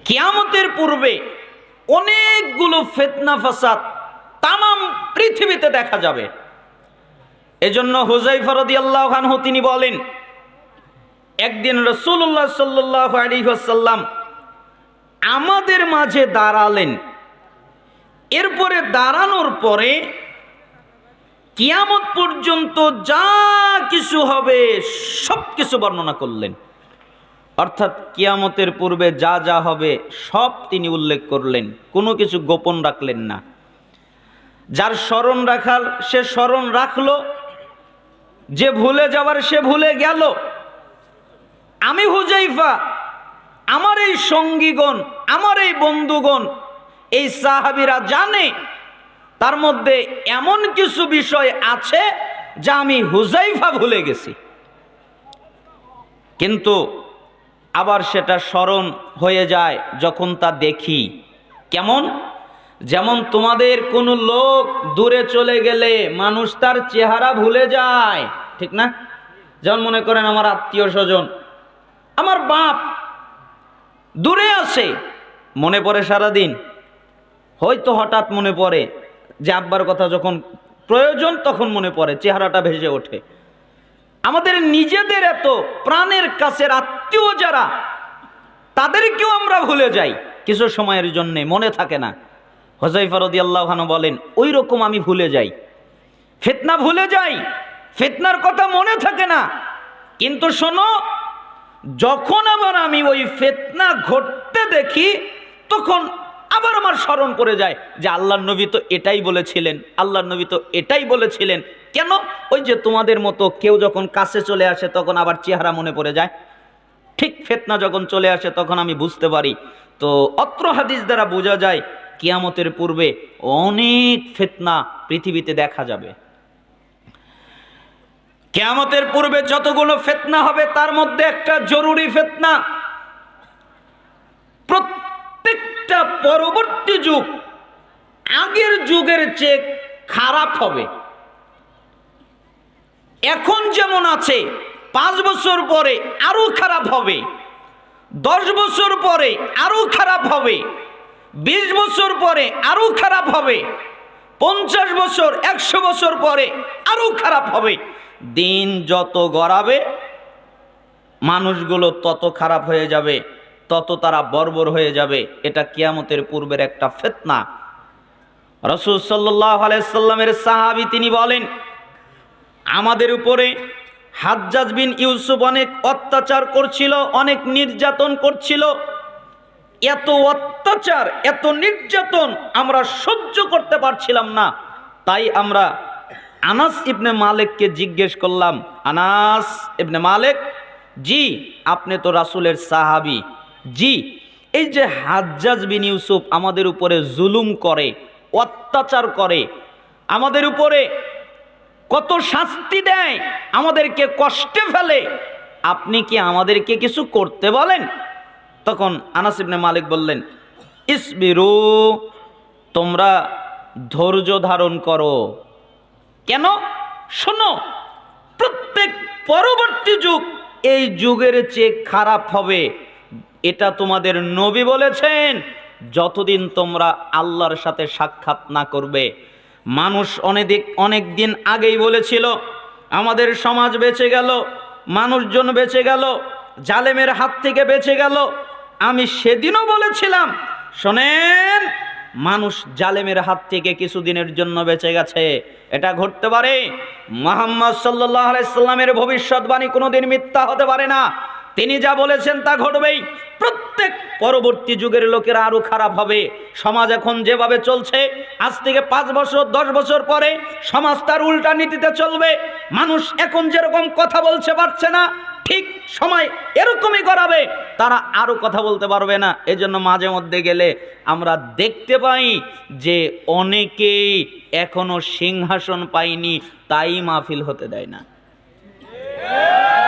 কিয়ামতের পূর্বে অনেকগুলো ফিতনা ফাসাদ তামাম পৃথিবীতে দেখা যাবে। এজন্য হুযায়ফা রাদিয়াল্লাহু আনহু তিনি বলেন, একদিন রাসূলুল্লাহ সাল্লাল্লাহু আলাইহি ওয়াসাল্লাম আমাদের মাঝে দাঁড়ালেন। এরপরে দাঁড়ানোর পরে কিয়ামত পর্যন্ত যা কিছু হবে সব কিছু বর্ণনা করলেন। অর্থাৎ কিয়ামতের পূর্বে যা যা হবে সব তিনি উল্লেখ করলেন, কোনো কিছু গোপন রাখলেন না। যার স্মরণ রাখার সে স্মরণ রাখলো, যে ভুলে যাওয়ার সে ভুলে গেল। আমি হুযায়ফা, আমার এই সঙ্গীগণ, আমার এই বন্ধুগণ, এই সাহাবীরা জানে তার মধ্যে এমন কিছু বিষয় আছে যা আমি হুযায়ফা ভুলে গেছি, কিন্তু আবার সেটা স্মরণ হয়ে যায় যখন তা দেখি। কেমন? যেমন তোমাদের কোনো লোক দূরে চলে গেলে মানুষ তার চেহারা ভুলে যায়, ঠিক না? যেমন মনে করেন আমার আত্মীয় স্বজন, আমার বাপ দূরে আছে, মনে পড়ে সারাদিন, হয়তো হঠাৎ মনে পড়ে যে আব্বার কথা যখন প্রয়োজন তখন মনে পড়ে, চেহারাটা ভেসে ওঠে। আমাদের নিজেদের এত প্রাণের কাছের আত্মীয় যারা, তাদেরকেও আমরা ভুলে যাই কিছু সময়ের জন্য, মনে থাকে না। হুযায়ফা রাদিয়াল্লাহু আনহু বলেন, ওই রকম আমি ভুলে যাই, ফিতনা ভুলে যাই, ফিতনার কথা মনে থাকে না। কিন্তু শোনো, যখন আবার আমি ওই ফিতনা ঘটতে দেখি তখন আবার আমার স্মরণ করে যায় যে আল্লাহর নবী তো এটাই বলেছিলেন, আল্লাহর নবী তো এটাই বলেছিলেন। কেন? ওই যে তোমাদের মতো কেউ যখন কাছে চলে আসে তখন আবার চেহারা মনে পড়ে যায়, ঠিক ফিতনা যখন চলে আসে তখন আমি বুঝতে পারি। তো অত্র হাদিস দ্বারা বোঝা যায় কিয়ামতের পূর্বে অনেক ফিতনা পৃথিবীতে দেখা যাবে। কিয়ামতের পূর্বে যতগুলো ফিতনা হবে তার মধ্যে একটা জরুরি ফিতনা, প্রত্যেকটা পরবর্তী যুগ আগের যুগের চেয়ে খারাপ হবে। এখন যেমন আছে 5 বছর পরে আরো খারাপ হবে, 10 বছর পরে আরো খারাপ হবে, 20 বছর পরে আরো খারাপ হবে, 50 বছর 100 বছর পরে আরো খারাপ হবে। দিন যত গড়াবে মানুষগুলো তত খারাপ হয়ে যাবে, তত তারা বর্বর হয়ে যাবে। এটা কিয়ামতের পূর্বের একটা ফিতনা। রাসূল সাল্লাল্লাহু আলাইহি সাল্লামের সাহাবী তিনি বলেন, আমাদের উপরে হাজ্জাজ বিন ইউসুফ অনেক অত্যাচার করছিল, অনেক নির্যাতন করছিল। এত অত্যাচার, এত নির্যাতন আমরা সহ্য করতে পারছিলাম না। তাই আমরা আনাস ইবনে মালিককে জিজ্ঞেস করলাম, আনাস ইবনে মালিক, জি আপনি তো রাসূলের সাহাবী, জি এই যে হাজ্জাজ বিন ইউসুফ আমাদের উপরে জুলুম করে, অত্যাচার করে, আমাদের উপরে কত শাস্তি দেয়, আমাদেরকে কষ্টে ফেলে, আপনি কি আমাদেরকে কিছু করতে বলেন? তখন আনাস ইবনে মালিক বললেন, ইসবিরু, তোমরা ধৈর্য ধারণ করো। কেন? শোনো, প্রত্যেক পরবর্তী যুগ এই যুগের চেয়ে খারাপ হবে, এটা তোমাদের নবী বলেছেন, যতদিন তোমরা আল্লাহর সাথে সাক্ষাৎ না করবে। মানুষ অনেক দিন আগেই বলেছিল আমাদের সমাজ বেঁচে গেল, মানুষজন বেঁচে গেল, জালেমের হাত থেকে বেঁচে গেল। আমি সেদিনও বলেছিলাম, শোনেন, মানুষ জালেমের হাত থেকে কিছুদিনের জন্য বেঁচে গেছে, এটা ঘটতে পারে। মুহাম্মদ সাল্লাল্লাহু আলাইহি সাল্লামের ভবিষ্যৎবাণী কোনোদিন মিথ্যা হতে পারে না, তিনি যা বলেছেন তা ঘটবেই। প্রত্যেক পরবর্তী যুগের লোকেরা আরো খারাপ হবে। সমাজ এখন যেভাবে চলছে, আজ থেকে 5 বছর 10 বছর পরে সমাজ তার উল্টা নীতিতে চলবে। মানুষ এখন যেরকম কথা বলছে পারছে না, ঠিক সময় এরকমই করাবে, তারা আরো কথা বলতে পারবে না। এজন্য মাঝে মধ্যে গেলে আমরা দেখতে পাই যে অনেকেই এখনো সিংহাসন পায়নি, তাই মাহফিল হতে দেয় না।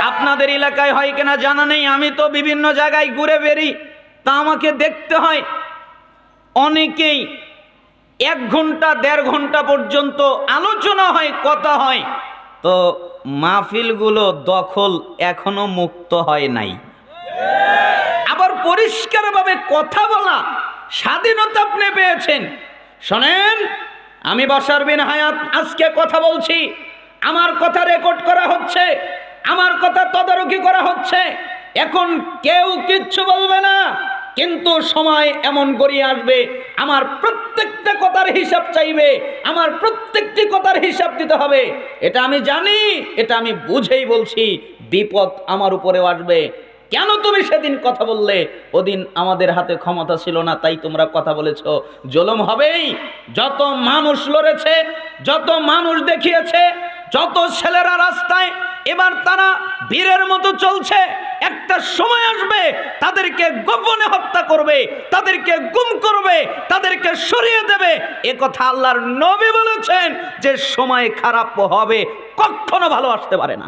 আপনাদের এলাকায় হয় কিনা জানা নেই, আমি তো বিভিন্ন জায়গায় ঘুরে বেরি, তা আমাকে দেখতে হয় অনেকেই 1 ঘন্টা 1.5 ঘন্টা পর্যন্ত আলোচনা হয়, কথা হয়, তো মাহফিলগুলো দখল এখনো মুক্ত হয় নাই। আবার পরিষ্কারভাবে কথা বলা স্বাধীনতা আপনি পেয়েছেন। শোনেন, আমি বাশার বিন হায়াত আজকে কথা বলছি, আমার কথা রেকর্ড করা হচ্ছে, আমার কথা তদারকি করা হচ্ছে। এখন কেউ কিচ্ছু বলবে না, কিন্তু সময় এমন গড়িয়ে আসবে আমার প্রত্যেকটা কথার হিসাব চাইবে, আমার প্রত্যেকটি কথার হিসাব দিতে হবে। এটা আমি জানি, এটা আমি বুঝেই বলছি, বিপদ আমার উপরেও আসবে। কেন তুমি সেদিন কথা বললে? ওদিন আমাদের হাতে ক্ষমতা ছিল না, তাই তোমরা কথা বলেছ। জুলুম হবেই। যত মানুষ লড়েছে, যত মানুষ দেখিয়েছে, যত ছেলেরা রাস্তায় এবার তারা বীরের মতো চলছে, একটা সময় আসবে তাদেরকে গোপনে হত্যা করবে, তাদেরকে গুম করবে, তাদেরকে সরিয়ে দেবে। এ কথা আল্লাহর নবী বলেছেন যে সময় খারাপ হবে, কখনো ভালো আসতে পারে না।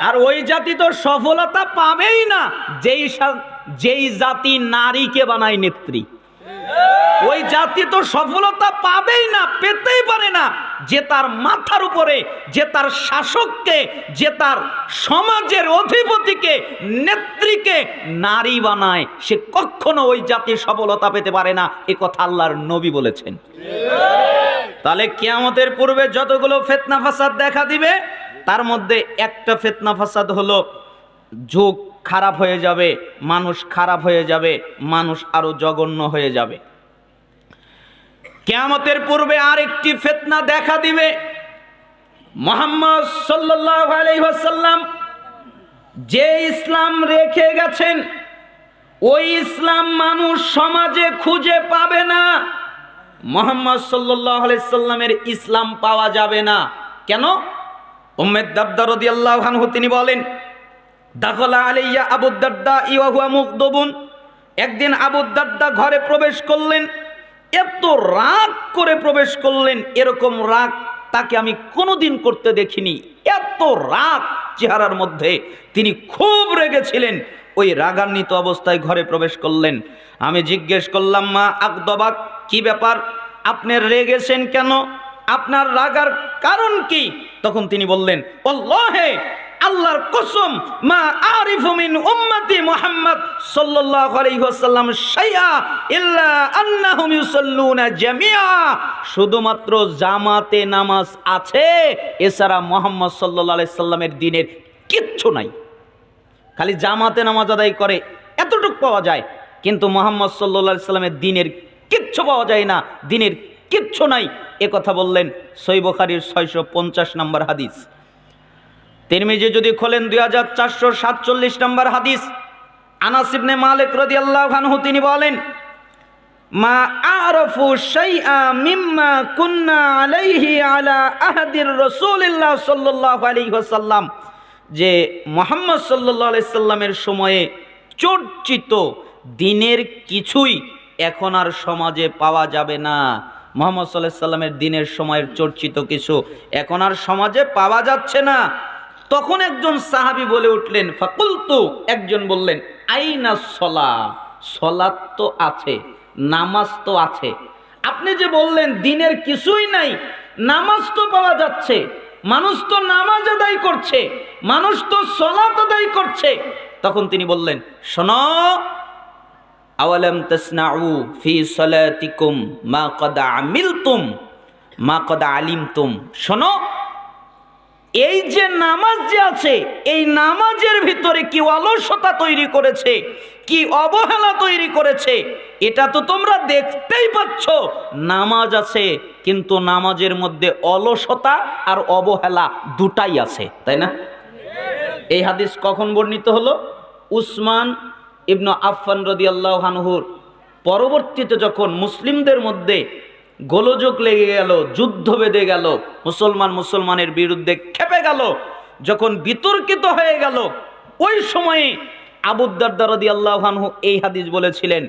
আর ওই জাতি তো সফলতা পাবেই না যেই জাতি নারীকে বানায় নেত্রী। ওই জাতি তো সফলতা পাবেই না, পেতেই পারে না, যে তার মাথার উপরে, যে তার শাসককে, যে তার সমাজের অধিপতিকে, নেত্রীকে নারী বানায়, সে কখনো ওই জাতির সফলতা পেতে পারে না। এ কথা আল্লাহর নবী বলেছেন। তাহলে কিয়ামতের পূর্বে যতগুলো ফিতনা ফাসাদ দেখা দিবে, তার মধ্যে একটা ফিতনা ফাসাদ হলো যুগ খারাপ হয়ে যাবে, মানুষ খারাপ হয়ে যাবে, মানুষ আরো জঘন্য হয়ে যাবে। কিয়ামতের পূর্বে আরেকটি ফিতনা দেখা দিবে। মুহাম্মদ সাল্লাল্লাহু আলাইহি ওয়াসাল্লাম যে ইসলাম রেখে গেছেন, ওই ইসলাম মানুষ সমাজে খুঁজে পাবে না। মুহাম্মদ সাল্লাল্লাহু আলাইহি সাল্লামের ইসলাম পাওয়া যাবে না। কেন? উম্মে দারদা রাদিয়াল্লাহু আনহু তিনি বলেন, দাখালা আলাইয়া আবু দারদা ওয়া হুয়া মুগদবুন। একদিন আবু দারদা ঘরে প্রবেশ করলেন, এত রাগ করে প্রবেশ করলেন, এরকম রাগ তাকে আমি কোনোদিন করতে দেখিনি। এত রাগ চেহারার মধ্যে, তিনি খুব রেগেছিলেন। ওই রাগান্বিত অবস্থায় ঘরে প্রবেশ করলেন। আমি জিজ্ঞেস করলাম, মা আকদবাক, কি ব্যাপার, আপনি রেগেছেন কেন, আপনার রাগার কারণ কি? তখন তিনি বললেন, আল্লাহে, আল্লাহর কসম, মা আরিফু মিন উম্মতি মুহাম্মদ সাল্লাল্লাহু আলাইহি ওয়াসাল্লাম শাইআ ইল্লা আন্নাহুম ইউসাল্লুনা জামিআ। শুধুমাত্র জামাতে নামাজ আছে, এছাড়া মুহাম্মদ সাল্লাল্লাহু আলাইহি সাল্লামের দ্বীনের কিচ্ছু নাই। খালি জামাতে নামাজ আদায় করে এতটুকু পাওয়া যায়, কিন্তু মুহাম্মদ সাল্লাল্লাহু আলাইহি সাল্লামের দ্বীনের কিচ্ছু পাওয়া যায় না, দ্বীনের কিচ্ছু নাই। এ কথা বললেন সহিহ বুখারীর 650 নম্বর হাদিস। তিরমিজি যদি খোলেন 2447 নম্বর হাদিস। আনাস ইবনে মালিক রাদিয়াল্লাহু আনহু তিনি বলেন, মা আরাফু শাইআ মিম্মা কুন্না আলাইহি আলা আহদির রাসূলিল্লাহ সাল্লাল্লাহু আলাইহি ওয়াসাল্লাম, যে মুহাম্মদ সাল্লাল্লাহু আলাইহি সাল্লামের সময়ে চর্চিত দ্বীনের কিছুই এখন আর সমাজে পাওয়া যাবে না। মুহাম্মদ সাল্লাল্লাহু আলাইহি সাল্লামের দ্বীনের সময়ের চর্চিত কিছু এখন আর সমাজে পাওয়া যাচ্ছে না। তখন একজন সাহাবী বলে উঠলেন, ফাকুলতু, একজন বললেন, আইনা সলা, সলাত তো আছে, নামাজ তো আছে, আপনি যে বললেন দ্বীনের কিছুই নাই, নামাজ তো পাওয়া যাচ্ছে, মানুষ তো নামাজ আদায় করছে, মানুষ তো সলাত আদায় করছে। তখন তিনি বললেন, শোনো, আওয়ালাম তাসনাউ ফি সালাতিকুম মা কদ আমিলতুম মা কদ আলিমতুম। শোনো, এই যে নামাজ যে আছে, এই নামাজের ভিতরে কি অলসতা তৈরি করেছে, কি অবহেলা তৈরি করেছে, এটা তো তোমরা দেখতেই পাচ্ছ। নামাজ আছে, কিন্তু নামাজের মধ্যে অলসতা আর অবহেলা দুটাই আছে, তাই না? এই হাদিস কখন বর্ণিত হলো? উসমান ইবনে আফফান রাদিয়াল্লাহু আনহুর পরবর্তীতে যখন মুসলিমদের মধ্যে গোলযোগ লেগে গেল, যুদ্ধ বেঁধে গেল, মুসলমানের বিরুদ্ধে খেপে গেল, যখন বিতর্কিত হয়ে গেল, ওই সময়ে আবু দারদা রাদিয়াল্লাহু আনহু এই হাদিস বলেছিলেন।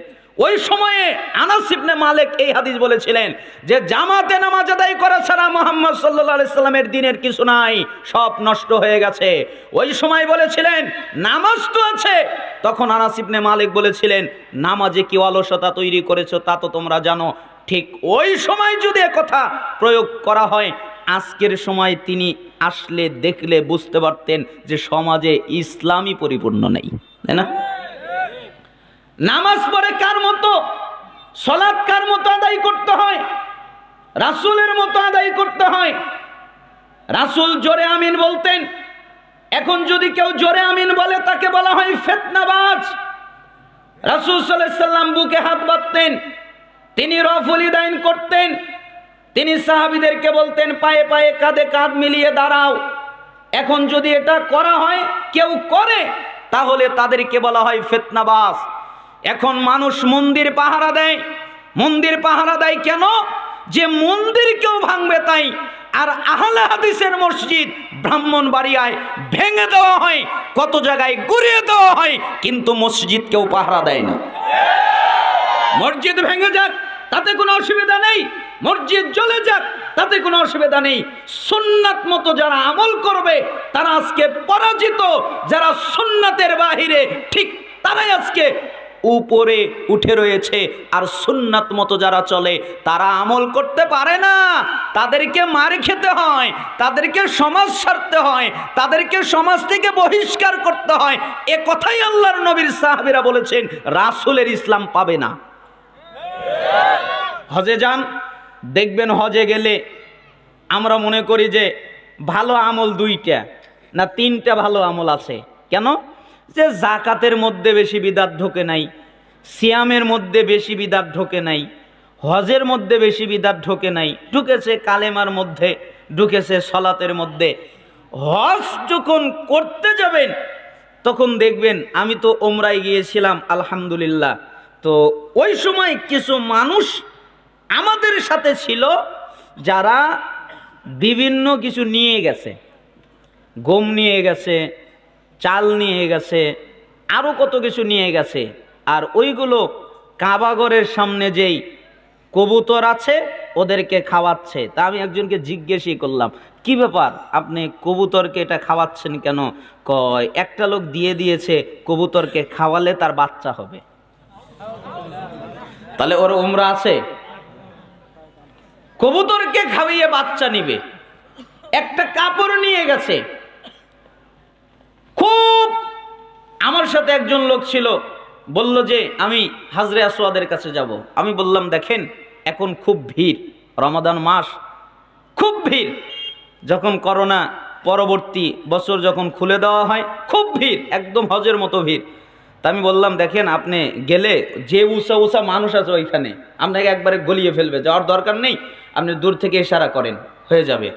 ওই সময়ে আনাস ইবনে মালিক এই হাদিস বলেছিলেন যে জামাতে নামাজ আদায় করা ছাড়া মুহাম্মদ সাল্লাল্লাহু আলাইহি সাল্লামের দ্বীনের কিছু নাই, সব নষ্ট হয়ে গেছে। ওই সময় বলেছিলেন নামাজ তো আছে। তখন আনাস ইবনে মালিক বলেছিলেন, নামাজে কি অলসতা তৈরি করেছো তা তো তোমরা জানো। ঠিক ওই সময় যদি কথা প্রয়োগ করা হয়, আজকের সময় তিনি আসলে দেখলে বুঝতে পারতেন যে সমাজে ইসলামই পরিপূর্ণ নেই, তাই না? নামাজ পড়ে কার মতো, সালাত কার মতো আদায় করতে হয়? রাসূলের মতো আদায় করতে হয়। রাসূল জোরে আমিন বলতেন। এখন যদি কেউ জোরে আমিন বলে তাকে বলা হয় ফিতনাবাজ। রাসূল সাল্লাল্লাহু আলাইহি সাল্লাম বুকে হাত বাঁধতেন, তিনি রফুল ইদাইন করতেন, তিনি সাহাবীদেরকে বলতেন পায়ে পায়ে কাঁধে কাঁধ মিলিয়ে দাঁড়াও। এখন যদি এটা করা হয়, কেউ করে, তাহলে তাদেরকে বলা হয় ফিতনাবাজ। এখন মানুষ মন্দির পাহারা দেয়। মন্দির পাহারা দেয় কেন? যে মন্দির কেউ ভাঙবে তাই। আর আহলে হাদিসের মসজিদ ব্রাহ্মণবাড়িয়ায় ভেঙে দেওয়া হয়, কত জায়গায় গুড়িয়ে দেওয়া হয়, কিন্তু মসজিদ কেউ পাহারা দেয় না। মসজিদ ভেঙে যাক তাতে কোনো অসুবিধা নেই, মসজিদ জ্বলে যাক তাতে কোনো অসুবিধা নেই। সুন্নাত মতো যারা আমল করবে তারা আজকে পরাজিত, যারা সুন্নাতের বাহিরে ঠিক তারাই আজকে উপরে উঠে রয়েছে। আর সুন্নাত মতো যারা চলে তারা আমল করতে পারে না, তাদেরকে মার খেতে হয়, তাদেরকে সমাজ ছাড়তে হয়, তাদেরকে সমাজ থেকে বহিষ্কার করতে হয়। এ কথাই আল্লাহর নবীর সাহাবীরা বলেছেন, রাসূলের ইসলাম পাবে না। হজে যান, দেখবেন হজে গেলে আমরা মনে করি যে ভালো আমল দুইটা না তিনটা ভালো আমল আছে। কেন? যে যাকাতের মধ্যে বেশি বিদাত ঢোকে নাই, সিয়ামের মধ্যে বেশি বিদাত ঢোকে নাই, হজের মধ্যে বেশি বিদাত ঢোকে নাই, ঢুকেছে কালেমার মধ্যে, ঢুকেছে সলাতের মধ্যে। হজ যখন করতে যাবেন তখন দেখবেন, আমি তো ওমরায় গিয়েছিলাম আলহামদুলিল্লাহ, তো ওই সময় কিছু মানুষ আমাদের সাথে ছিল যারা বিভিন্ন কিছু নিয়ে গেছে, গম নিয়ে গেছে, চাল নিয়ে গেছে, আরও কত কিছু নিয়ে গেছে। আর ওইগুলো কাবাগরের সামনে যেই কবুতর আছে ওদেরকে খাওয়াচ্ছে। তা আমি একজনকে জিজ্ঞেসই করলাম, কি ব্যাপার আপনি কবুতরকে এটা খাওয়াচ্ছেন কেন? কয় একটা লোক দিয়ে দিয়েছে, কবুতরকে খাওয়ালে তার বাচ্চা হবে। তাহলে ওর উমরা আছে? কবুতরকে খাওয়িয়ে বাচ্চা নিবে। একটা কাপড় নিয়ে গেছে। খুব আমার সাথে একজন লোক ছিল, বলল যে আমি হাজরে আসওয়াদের কাছে যাব। আমি বললাম দেখেন এখন খুব ভিড়, রমাদান মাস, খুব ভিড়। যখন করোনা পরবর্তী বছর যখন খুলে দেওয়া হয়, খুব ভিড়, একদম হজের মতো ভিড়। তা আমি বললাম দেখেন আপনি গেলে যে উষা উষা মানুষ আছে ওইখানে আপনাকে একবারে গলিয়ে ফেলবে, যাওয়ার দরকার নেই, আপনি দূর থেকে ইশারা করেন হয়ে যাবে।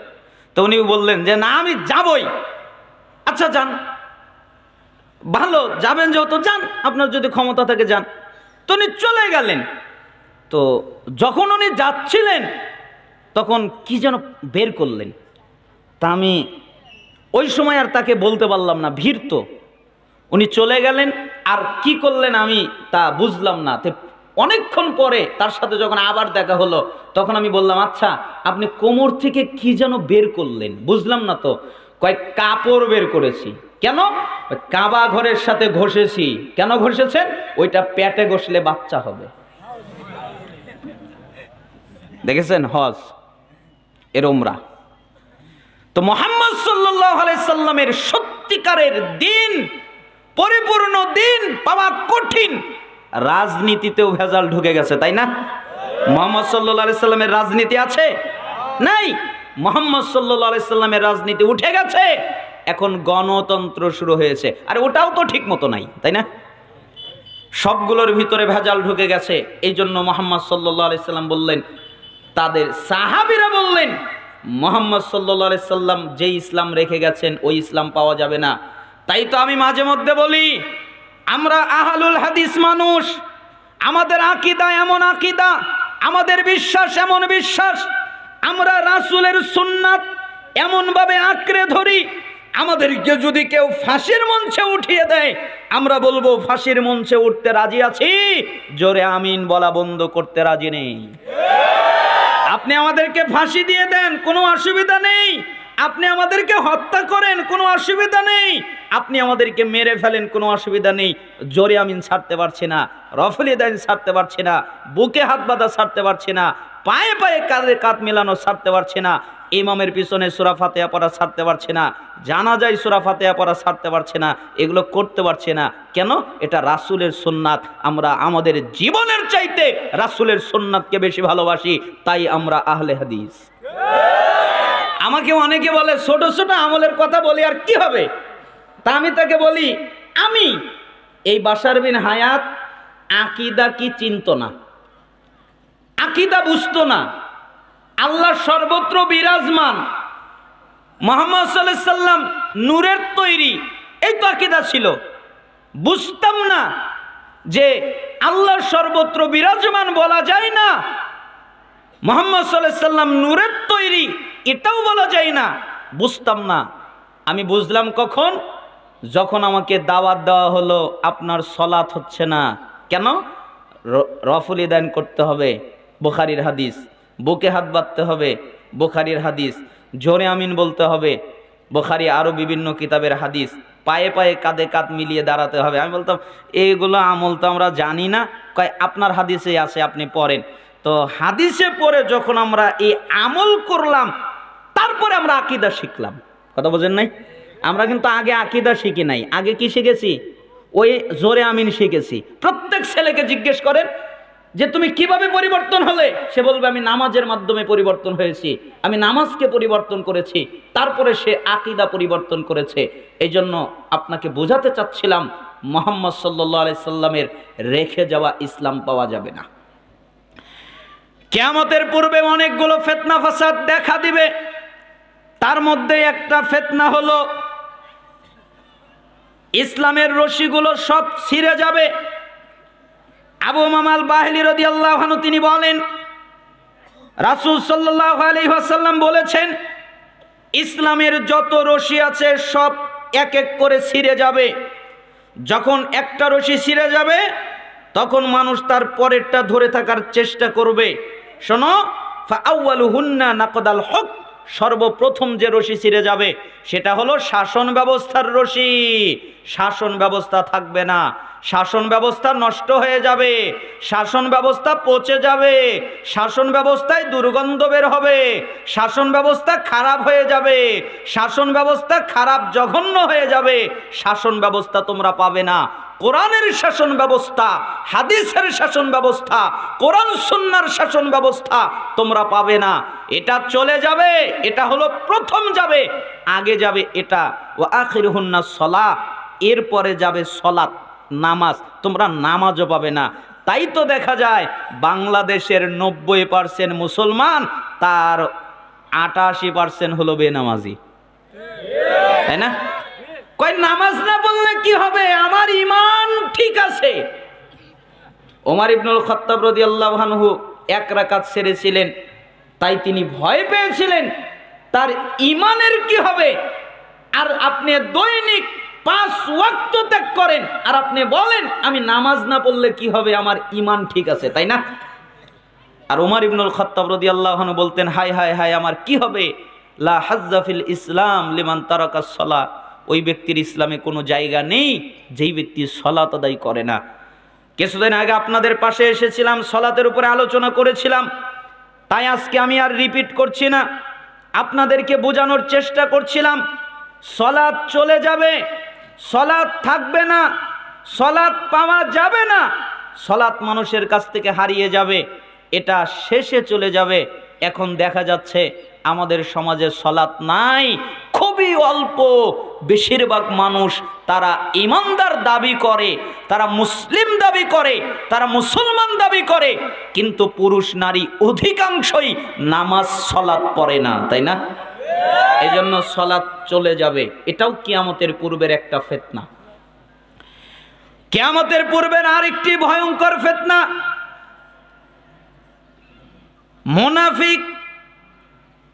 তো উনি বললেন যে না আমি যাবই। আচ্ছা যান, ভালো, যাবেন যেহেতু যান, আপনার যদি ক্ষমতা থাকে যান। তো উনি চলে গেলেন। তো যখন উনি যাচ্ছিলেন তখন কি যেন বের করলেন, তা আমি ওই সময় আর তাকে বলতে পারলাম না, ভিড় তো। উনি চলে গেলেন, আর কি করলেন আমি তা বুঝলাম না। অনেকক্ষণ পরে তার সাথে যখন আবার দেখা হলো তখন আমি বললাম আচ্ছা আপনি কোমর থেকে কি যেন বের করলেন, বুঝলাম না তো। কয়েক কাপড় বের করেছি। কেন? কাবা ঘরের সাথে ঘষেছি। কেন ঘষেছেন? ওইটা পেটে ঘষলে বাচ্চা হবে। দেখেছেন হজ এর উমরা। তো মুহাম্মদ সাল্লাল্লাহু আলাইহি সাল্লামের সত্যিকারের দিন, পরিপূর্ণ দিন পাওয়া কঠিন। রাজনীতিতেও ভেজাল ঢুকে গেছে, তাই না? মুহাম্মদ সাল্লাল্লাহু আলাইহি সাল্লামের রাজনীতি আছে? নাই। মুহাম্মদ সাল্লাল্লাহু আলাইহি সাল্লামের রাজনীতি উঠে গেছে, এখন গণতন্ত্র শুরু হয়েছে। আর ওটাও তো ঠিক মতো নাই, তাই না? সবগুলোর ভিতরে ভেজাল ঢুকে গেছে। এই জন্য মুহাম্মদ সাল্লাল্লাহু আলাইহি সাল্লাম বললেন, তাদের সাহাবীরা বললেন মুহাম্মদ সাল্লাল্লাহু আলাইহি সাল্লাম যে ইসলাম রেখে গেছেন ওই ইসলাম পাওয়া যাবে না। তাই তো আমি মাঝে মধ্যে বলি, আমরা আহলুল হাদিস মানুষ, আমাদের আকীদা এমন আকীদা, আমাদের বিশ্বাস এমন বিশ্বাস, আমরা রাসূলের সুন্নাত এমনভাবে আঁকড়ে ধরি, আমাদেরকে যদি কেউ ফাঁসির মঞ্চে উঠিয়ে দেয় আমরা বলবো ফাঁসির মঞ্চে উঠতে রাজি আছি, জোরে আমিন বলা বন্ধ করতে রাজি নেই। আপনি আমাদেরকে ফাঁসি দিয়ে দেন, কোনো অসুবিধা নেই। আপনি আমাদেরকে হত্যা করেন, কোনো অসুবিধা নেই। আপনি আমাদেরকে মেরে ফেলেন, কোনো অসুবিধা নেই। জোরে আমিন ছাড়তে পারছি না, রফুল ইয়াদাইন ছাড়তে পারছি না, বুকে হাত বাঁধা ছাড়তে পারছি না, পায়ে পায়ে কাঁধে কাঁধ মেলানো ছাড়তে পারছি না। ইমামের পিছনে সূরা ফাতিহা পড়া ছাড়তে পারছে না, জানাজায় সূরা ফাতিহা পড়া ছাড়তে পারছে না, এগুলো করতে পারছে না। কেন? এটা রাসূলের সুন্নাত। আমরা আমাদের জীবনের চাইতে রাসূলের সুন্নাতকে বেশি ভালোবাসি, তাই আমরা আহলে হাদিস। আমাকে অনেকে বলে ছোট ছোট আমলের কথা বলি আর কি হবে, তা আমি তাকে বলি, আমি এই বাশার বিন হায়াত আকীদা কি চিনতো না, আকীদা বুঝতো না। আল্লাহ সর্বত্র বিরাজমান, মুহাম্মদ সাল্লাল্লাহু আলাইহি সাল্লাম নূরের তৈরি, এই তো আকীদা ছিল। বুঝতাম না যে আল্লাহ সর্বত্র বিরাজমান বলা যায় না, মুহাম্মদ সাল্লাল্লাহু আলাইহি সাল্লাম নূরের তৈরি এটাও বলা যায় না, বুঝতাম না। আমি বুঝলাম কখন? যখন আমাকে দাওয়াত দেওয়া হলো আপনার সলাত হচ্ছে না। কেন? রফুল ইদান করতে হবে, বুখারীর হাদিস। বুকে হাত বাঁধতে হবে, বুখারীর হাদিস। জোরে আমিন বলতে হবে, বুখারী আরো বিভিন্ন কিতাবের হাদিস। পায়ে পায়ে কাঁধে কাঁধ মিলিয়ে দাঁড়াতে হবে। আমি বলতাম এইগুলো আমল তো আমরা জানি না। কয় আপনার হাদিসে আছে, আপনি পড়েন। তো হাদিসে পড়ে যখন আমরা এই আমল করলাম, তারপরে আমরা আকীদা শিখলাম। কথা বোঝেন নাই? আমরা কিন্তু আগে আকীদা শিখি নাই। আগে কি শিখেছি? ওই জোরে আমিন শিখেছি। প্রত্যেক ছেলেকে জিজ্ঞেস করেন যে তুমি কিভাবে পরিবর্তন হলে, সে বলবে আমি নামাজের মাধ্যমে পরিবর্তন হয়েছি, আমি নামাজকে পরিবর্তন করেছি, তারপরে সে আকীদা পরিবর্তন করেছে। এই জন্য আপনাকে বোঝাতে চাচ্ছিলাম মুহাম্মদ সাল্লাল্লাহু আলাইহি সাল্লামের রেখে যাওয়া ইসলাম পাওয়া যাবে না। কিয়ামতের পূর্বে অনেকগুলো ফিতনা ফাসাদ দেখা দিবে। তার মধ্যে একটা ফিতনা হলো ইসলামের রশিগুলো সব ছিঁড়ে যাবে। আবু উমামা আল বাহিলি রাদিয়াল্লাহু আনহু তিনি বলেন, রাসূল সাল্লাল্লাহু আলাইহি ওয়াসাল্লাম বলেছেন, ইসলামের যত রশি আছে সব এক এক করে ছিঁড়ে যাবে। যখন একটা রশি ছিঁড়ে যাবে, তখন মানুষ তার পরেরটা ধরে থাকার চেষ্টা করবে। শোনো, ফাআউয়ালুহুন্না নাকদাল হক, সর্বপ্রথম যে রশি ছিঁড়ে যাবে সেটা হলো শাসন ব্যবস্থার রশি। শাসন ব্যবস্থা থাকবে না, শাসন ব্যবস্থা নষ্ট হয়ে যাবে, শাসন ব্যবস্থা পচে যাবে, শাসন ব্যবস্থায় দুর্গন্ধ বের হবে, শাসন ব্যবস্থা খারাপ হয়ে যাবে, শাসন ব্যবস্থা খারাপ জঘন্য হয়ে যাবে। শাসন ব্যবস্থা তোমরা পাবে না। কোরআনের শাসন ব্যবস্থা, হাদিসের শাসন ব্যবস্থা, কোরআন সুন্নাহর শাসন ব্যবস্থা তোমরা পাবে না। এটা চলে যাবে, এটা হলো প্রথম যাবে, আগে যাবে এটা। ওয়া আখিরুহুন্না সালাহ, এরপরে যাবে সলাত, নামাজ। তোমরা নামাজও পাবে না। তাই তো দেখা যায় বাংলাদেশের 90% মুসলমান, তার 88% হলো বেনামাজি, তাই না? কই নামাজ না পড়লে কি হবে, আমার ঈমান ঠিক আছে। ওমর ইবনুল খাত্তাব রাদিয়াল্লাহু আনহু এক রাকাত সেরেছিলেন, তাই তিনি ভয় পেয়েছিলেন তার ঈমানের কি হবে। আর আপনি দৈনিক 5 ওয়াক্ত ত্যাগ করেন, আর আপনি বলেন আমি নামাজ না পড়লে কি হবে, আমার ঈমান ঠিক আছে, তাই না? আর ওমর ইবনুল খাত্তাব রাদিয়াল্লাহু আনহু বলতেন, হায় হায় হায়, আমার কি হবে। লা হাজ্জা ফিল ইসলাম লিমান তারাকাস সালাহ, ওই ব্যক্তির ইসলামে কোনো জায়গা নেই যেই ব্যক্তি সালাত আদায় করে না। কিছুদিন আগে আপনাদের পাশে এসেছিলাম, সালাতের উপরে আলোচনা করেছিলাম, তাই আজকে আমি আর রিপিট করছি না, আপনাদেরকে বোঝানোর চেষ্টা করছিলাম। সালাত চলে যাবে, সালাত থাকবে না, সালাত পাওয়া যাবে না, সালাত মানুষের কাছ থেকে হারিয়ে যাবে, এটা শেষে চলে যাবে। এখন দেখা যাচ্ছে আমাদের সমাজে সালাত নাই, খুবই অল্প। বেশিরভাগ মানুষ তারা ঈমানদার দাবি করে, তারা মুসলিম দাবি করে, তারা মুসলমান দাবি করে, কিন্তু পুরুষ নারী অধিকাংশই নামাজ সালাত পড়ে না, তাই না? এই জন্য সালাত চলে যাবে। এটাও কিয়ামতের পূর্বের একটা ফিতনা। কিয়ামতের পূর্বের আরেকটি ভয়ঙ্কর ফিতনা, মুনাফিক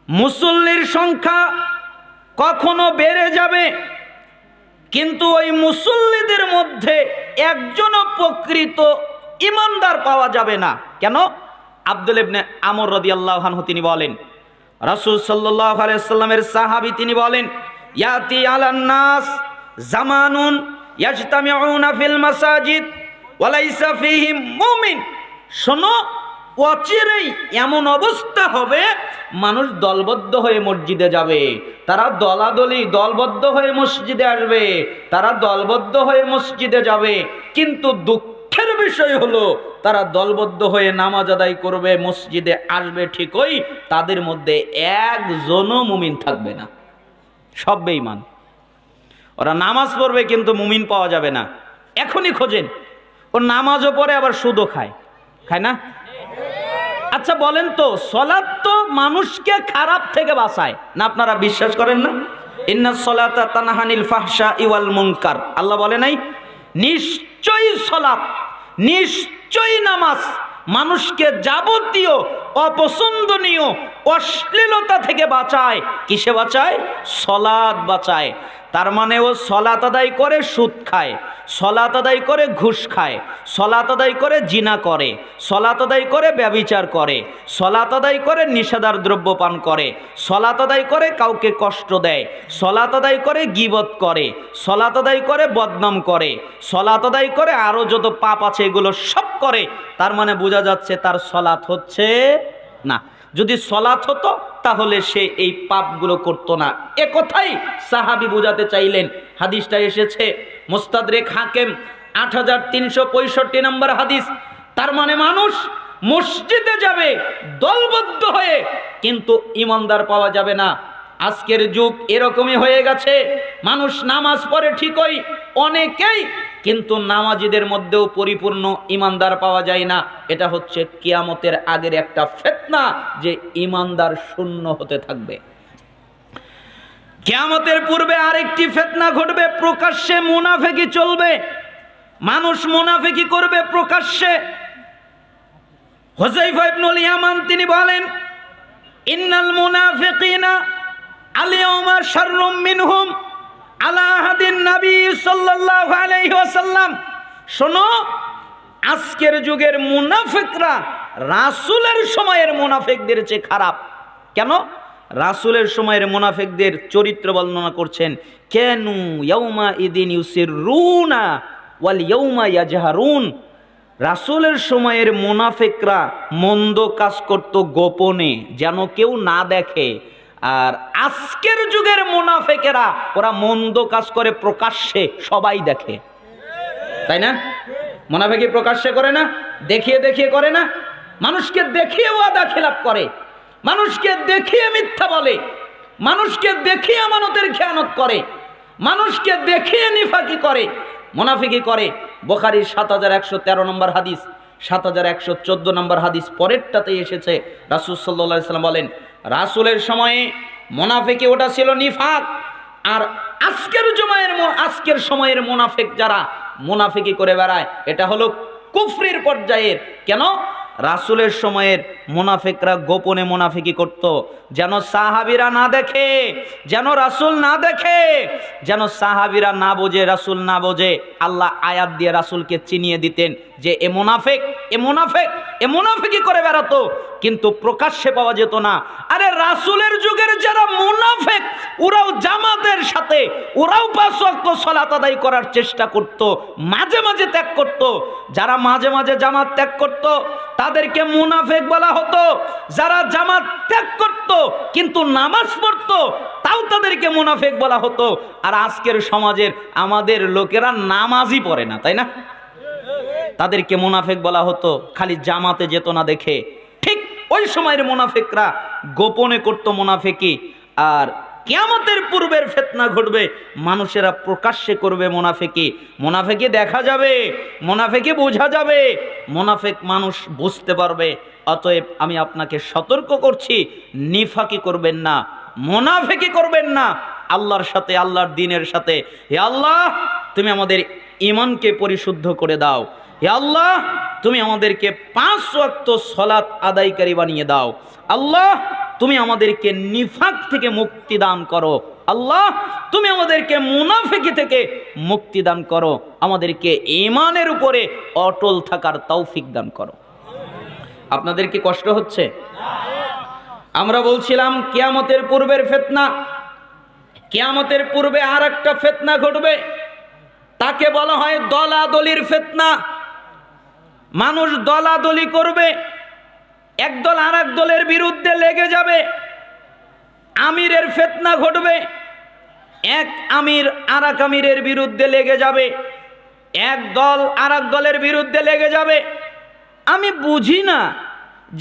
মুসল্লির সংখ্যা কখনো বেড়ে যাবে, কিন্তু ওই মুসল্লিদের মধ্যে একজনও প্রকৃত ঈমানদার পাওয়া যাবে না। কেন? আব্দুল ইবনে আমর রাদিয়াল্লাহু আনহু তিনি বলেন, রাসূল সাল্লাল্লাহু আলাইহি ওয়াসাল্লামের সাহাবী তিনি বলেন, ইয়াতি আলান নাস জামানুন ইয়াজতামিউনা ফিল মাসাজিদ ওয়া লাইসা ফীহিম মুমিন। শোনো, অচিরেই এমন অবস্থা হবে, মানুষ দলবদ্ধ হয়ে মসজিদে যাবে, তারা দলাদলি দলবদ্ধ হয়ে মসজিদে আসবে, তারা দলবদ্ধ হয়ে মসজিদে যাবে, কিন্তু দুঃখের বিষয় হলো তারা দলবদ্ধ হয়ে নামাজ আদায় করবে, মসজিদে আসবে ঠিকই, তাদের মধ্যে একজনও মুমিন থাকবে না, সব বেঈমান। ওরা নামাজ পড়বে কিন্তু মুমিন পাওয়া যাবে না। এখনই খোঁজেন, ও নামাজও পড়ে আবার সুদও খায়, খায় না? আচ্ছা বলেন তো, সলাত তো মানুষকে খারাপ থেকে বাঁচায় না? আপনারা বিশ্বাস করেন না? ইন্নাস সলাতা তানহা আনিল ফাহশাই ওয়াল মুনকার, আল্লাহ বলে নাই? নিশ্চয়ই সলাত, নিশ্চয়ই নামাজ মানুষকে যাবতীয় অপছন্দনীয় অশ্লীলতা থেকে বাঁচায়। কিসে বাঁচায়? সলাত বাঁচায়। তার মানে ও সলাত আদায় করে সুদ খায়, সলাত আদায় করে ঘুষ খায়, সলাত আদায় করে জিনা করে, সলাত আদায় করে ব্যভিচার করে, সলাত আদায় করে নিষেধার দ্রব্য পান করে, সলাত আদায় করে কাউকে কষ্ট দেয়, সলাত আদায় করে গীবত করে, সলাত আদায় করে বদনাম করে, সলাত আদায় করে আরও যত পাপ আছে এগুলো সব করে। তার মানে বোঝা যাচ্ছে তার সলাত হচ্ছে না। যদি সলাত হতো তাহলে সে এই পাপগুলো করতো না। এ কথাই সাহাবী বোঝাতে চাইলেন। হাদিসটা এসেছে মুস্তাদরেক হাকিম 8365 নম্বর হাদিস। তার মানে মানুষ মসজিদে যাবে দলবদ্ধ হয়ে, কিন্তু ইমানদার পাওয়া যাবে না। আজকের যুগ এরকমই হয়ে গেছে, মানুষ নামাজ পড়ে ঠিকই অনেকেই, কিন্তু নামাজিদের মধ্যেও পরিপূর্ণ ইমানদার পাওয়া যায় না। এটা হচ্ছে কিয়ামতের আগের একটা ফিতনা, যে ইমানদার শূন্য হতে থাকবে। কিয়ামতের পূর্বে আরেকটি ফিতনা ঘটবে, প্রকাশ্যে মুনাফিকি চলবে, মানুষ মুনাফিকি করবে প্রকাশ্যে। হুযায়ফা ইবনুল ইয়ামান তিনি বলেন, ইন্নাল মুনাফিকিনা আল ইয়াউমা শাররুম মিনহুম আলা আহাদিন নবী সাল্লাল্লাহু আলাইহি ওয়াসাল্লাম। শোনো, আজকের যুগের মুনাফিকরা রাসূলের সময়ের মুনাফিকদের চেয়ে খারাপ। কেন? রাসূলের সময়ের মুনাফিকদের চরিত্র বর্ণনা করছেন, কানু ইয়াউমা ইদিন ইউসিরুনা ওয়াল ইয়াউমা ইয়াজহারুন। রাসূলের সময়ের মুনাফিকরা মন্দ কাজ করত গোপনে, যেন কেউ না দেখে। আর আজকের যুগের মুনাফিকেরা ওরা মন্দ কাজ করে প্রকাশ্যে, সবাই দেখে, তাই না? মুনাফিকি প্রকাশ্যে করে না, দেখিয়ে দেখিয়ে করে না। মানুষকে দেখিয়ে ওয়াদা খেলাপ করে, মানুষকে দেখিয়ে মিথ্যা বলে, মানুষকে দেখিয়ে আমানতের খেয়ানত করে, মানুষকে দেখিয়ে নিফাকি করে, মুনাফিকি করে। বুখারীর 7113 নম্বর হাদিস, 7114 নম্বর হাদিস পরেরটাতে এসেছে, রাসূল সাল্লাল্লাহু আলাইহি ওয়াসাল্লাম বলেন, রাসূলের সময়ে মুনাফিকি ওটা ছিল নিফাক। আর আজকের সময়ের মুনাফিক যারা মুনাফিকি করে বেড়ায়, এটা হলো কুফরির পর্যায়ের। কেন? রাসূলের সময়ের মুনাফিকরা গোপনে মুনাফিকি করত, যেন সাহাবীরা না দেখে, যেন রাসূল না দেখে, যেন সাহাবীরা না বোঝে, রাসূল না বোঝে। আল্লাহ আয়াত দিয়ে রাসূলকে চিনিয়ে দিতেন যে এ মুনাফিক, এ মুনাফিক, এ মুনাফিকি করে বেড়াতো, কিন্তু প্রকাশ্যে পাওয়া যেত না। আরে রাসূলের যুগের যারা মুনাফিক, ওরাও জামাতের সাথে, ওরাও 5 ওয়াক্ত সালাত আদায় করার চেষ্টা করত, মাঝে মাঝে ত্যাগ করত। যারা মাঝে মাঝে জামাত ত্যাগ করত তাদেরকে মুনাফিক বলা হতো। যারা জামাত ত্যাগ করত কিন্তু নামাজ পড়তো, তাও তাদেরকে মুনাফিক বলা হতো। আর আজকের সমাজের আমাদের লোকেরা নামাজই পড়ে না, তাই না? তাদেরকে মুনাফিক বলা হতো, খালি জামাতে যেত না দেখে। ঠিক ওই সময়ের মুনাফিকরা গোপনে করত মুনাফিকি। আর কিয়ামতের পূর্বের ফিতনা ঘটবে, মানুষেরা প্রকাশ্যে করবে মুনাফিকি। মুনাফিকি দেখা যাবে, মুনাফিকি বোঝা যাবে, মুনাফিক মানুষ বুঝতে পারবে। অতএব আমি আপনাকে সতর্ক করছি, নিফাকি করবেন না, মুনাফিকি করবেন না আল্লাহর সাথে, আল্লাহর দ্বীনের সাথে। হে আল্লাহ, তুমি আমাদের ঈমানকে পরিশুদ্ধ করে দাও। হে আল্লাহ, তুমি আমাদেরকে 5 ওয়াক্ত সালাত আদায়কারী বানিয়ে দাও। আল্লাহ, তুমি আমাদেরকে নিফাক থেকে মুক্তি দান করো। আল্লাহ, তুমি আমাদেরকে মুনাফিকি থেকে মুক্তি দান করো। আমাদেরকে ঈমানের উপরে অটল থাকার তৌফিক দান করো। আপনাদের কি কষ্ট হচ্ছে? আমরা বলছিলাম কিয়ামতের পূর্বের ফিতনা। কিয়ামতের পূর্বে আর একটা ফিতনা ঘটবে, তাকে বলা হয় দলাদলির ফিতনা। মানুষ দলাদলি করবে, একদল আর এক দলের বিরুদ্ধে লেগে যাবে, আমিরের ফিতনা ঘটবে, এক আমির আর এক আমিরের বিরুদ্ধে লেগে যাবে, এক দল আর এক দলের বিরুদ্ধে লেগে যাবে। আমি বুঝি না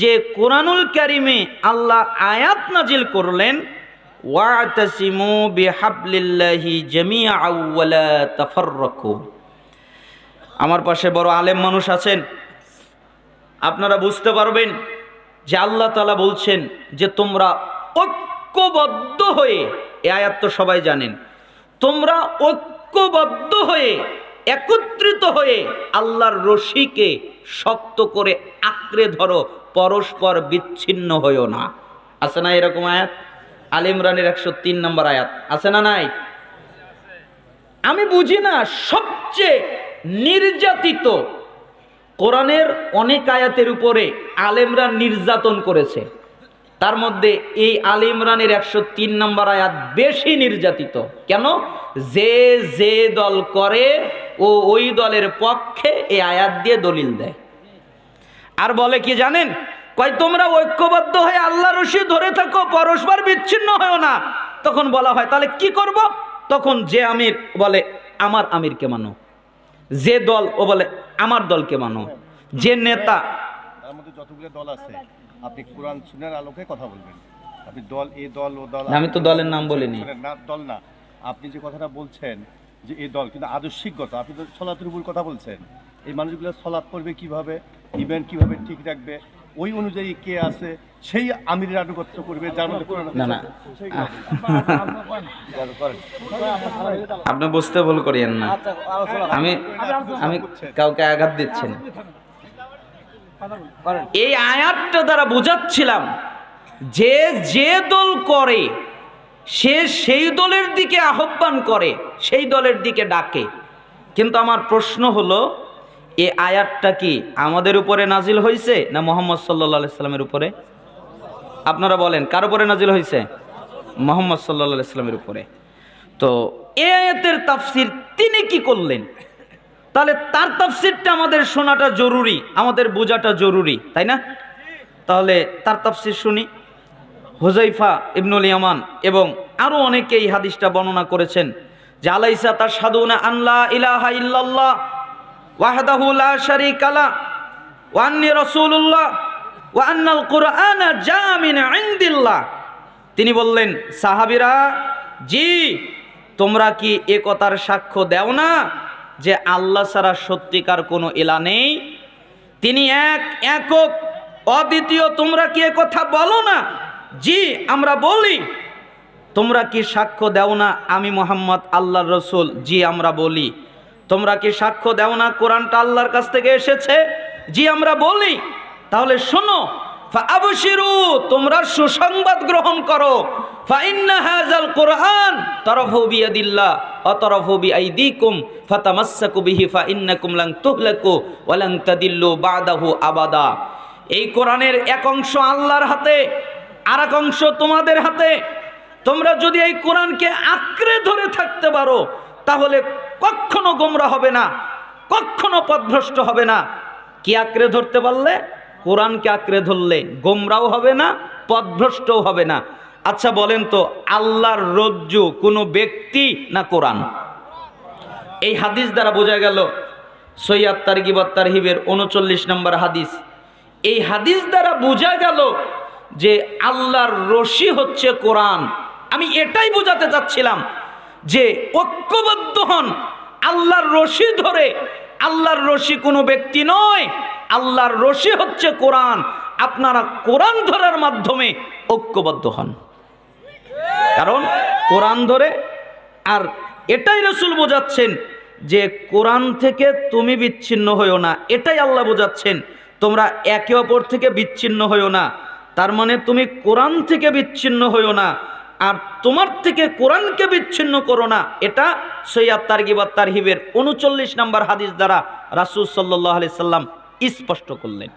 যে কোরআনুল কারিমে আল্লাহ আয়াত নাজিল করলেন ওয়াতাসিমু বিহাবলিল্লাহি জামিআন ওয়া লা তাফাররাকু। আমার পাশে বড় আলেম মানুষ আছেন, আপনারা বুঝতে পারবেন যে আল্লাহ তাআলা বলছেন যে তোমরা ঐক্যবদ্ধ হয়ে, এই আয়াত তো সবাই জানেন, তোমরা ঐক্যবদ্ধ হয়ে একত্রিত হয়ে আল্লাহর রশিকে শক্ত করে আঁকড়ে ধরো, পরস্পর বিচ্ছিন্ন হইও না। আছে না এরকম আয়াত? আলে ইমরানের 103 নম্বর আয়াত আছে না নাই? আমি বুঝি না, সবচেয়ে নির্যাতিত কোরআনের অনেক আয়াতের উপরে আলেমরা নির্যাতন করেছে, তার মধ্যে এই আলে ইমরানের 103 নম্বর আয়াত বেশি নির্যাতিত। কেন? যে যে দল করে ও ওই দলের পক্ষে এই আয়াত দিয়ে দলিল দেয়, আর বলে কি জানেন, কয় তোমরা ঐক্যবদ্ধ হয়ে আল্লাহ রশি ধরে থাকো, পরস্পর বিচ্ছিন্ন হয় না। তখন বলা হয় তাহলে কি করব? তখন যে আমির বলে আমার আমিরকে মানো, যে দল ও বলে আমার দলকে মানো, যে নেতা, তার মধ্যে যতগুলো দল আছে আপনি কোরআন সুন্নাহর আলোকে কথা বলবেন। আপনি দল এ দল ও দল, আমি তো দলের নাম বলিনি। না দল না, আপনি যে কথাটা বলছেন যে এই দল, কিন্তু আদর্শিকগত আপনি তো সলাতের উপর কথা বলছেন। এই মানুষগুলো সলাৎ করবে কিভাবে, ইভেন্ট কিভাবে ঠিক রাখবে, ওই অনুযায়ী কে আছে সেই আমিরের আনুগত্য করবে, যার মধ্যে না না আপনি বুঝতে ভুল করিয়েন না, আমি আমি কাউকে আঘাত দিচ্ছি না। এই আয়াতটা দ্বারা বুঝাচ্ছিলাম যে যে দল করে সে সেই দলের দিকে আহ্বান করে, সেই দলের দিকে ডাকে। কিন্তু আমার প্রশ্ন হলো, এই আয়াতটা কি আমাদের উপরে নাজিল হয়েছে না মুহাম্মদ সাল্লাল্লাহু আলাইহি সাল্লামের উপরে? আপনারা বলেন কার উপরে নাজিল হয়েছে? মুহাম্মদ সাল্লাল্লাহু আলাইহি সাল্লামের উপরে। তো এই আয়াতের তাফসীর তিনি কি করলেন? তাহলে তার তাফসীরটা আমাদের শোনাটা জরুরি, আমাদের বোঝাটা জরুরি, তাই না? তাহলে তার তাফসীর শুনি। হুযায়ফা ইবনুল ইয়ামান এবং আরো অনেকে এই হাদিসটা বর্ণনা করেছেন যে আলাইসা তাশহাদুনা আন লা ইলাহা ইল্লাল্লাহ ওয়াহদাহু লা শারীকা লা ওয়া আন্নী রাসূলুল্লাহ ওয়া আন্নাল কুরআনা জাআ মিন ইনদিল্লাহ। তিনি বললেন, সাহাবীরা, জি তোমরা কি এ কথার সাক্ষ্য দাও না যে আল্লাহ ছাড়া সত্যিকার কোনো ইলাহ নেই, তিনি এক, একক, অদ্বিতীয়? তোমরা কি এ কথা বলো না? জি আমরা বলি। তোমরা কি সাক্ষ্য দাও না আমি মুহাম্মদ আল্লাহর রাসূল? জি আমরা বলি। তোমরা কি সাক্ষ্য দাও না কোরআনটা আল্লাহর কাছ থেকে এসেছে? জি আমরা বলি। তাহলে শোনো, ফাআবশিরু, তোমরা সুসংবাদ গ্রহণ করো, ফাইন্না হাযাল কুরআন তারাফু বিয়াদিল্লাহ ওয়া তারাফু বিআইদিকুম ফাতামাসসাকু বিহি ফাইন্নাকুম লান তুহলাকু ওয়া লান তাদিল্লু বা'দাহু আবাদা। এই কোরআনের এক অংশ আল্লাহর হাতে, আর এক অংশ তোমাদের হাতে। তোমরা যদি এই কোরআনকে আঁকড়ে ধরে থাকতে পারো তাহলে কখনো গোমরা হবে না, কখনো পথভ্রষ্ট হবে না। কি আঁকড়ে ধরতে পারলে? কোরআনকে আঁকড়ে ধরলে গোমরাও হবে না, পথভ্রষ্টও হবে না। আচ্ছা বলেন তো, আল্লাহর রজ্জু কোনো ব্যক্তি না কোরআন? এই হাদিস দ্বারা বোঝা গেল, সহিহ তারগিব ওয়াত তারহিবের 39 নম্বর হাদিস। এই হাদিস দ্বারা বোঝা গেল যে আল্লাহর রশি হচ্ছে কোরআন। আমি এটাই বোঝাতে চাচ্ছিলাম যে ঐক্যবদ্ধ হন, আল্লাহর রশি ধরে। আল্লাহর রশি কোনো ব্যক্তি নয়, আল্লাহর রশি হচ্ছে কোরআন। আপনারা কোরআন ধরার মাধ্যমে ঐক্যবদ্ধ হন, কারণ কোরআন ধরে। আর এটাই রাসূল বোঝাচ্ছেন যে কোরআন থেকে তুমি বিচ্ছিন্ন হইও না, এটাই আল্লাহ বোঝাচ্ছেন। তোমরা একে অপর থেকে বিচ্ছিন্ন হইও না, তার মানে তুমি কোরআন থেকে বিচ্ছিন্ন হইও না, আর তোমার থেকে কোরআনকে বিচ্ছিন্ন করো না। এটা সহিহ তারগিব ওয়াত তারহিবের 39 নম্বর হাদিস দ্বারা রাসূল সাল্লাল্লাহু আলাইহি সাল্লাম স্পষ্ট করলেন।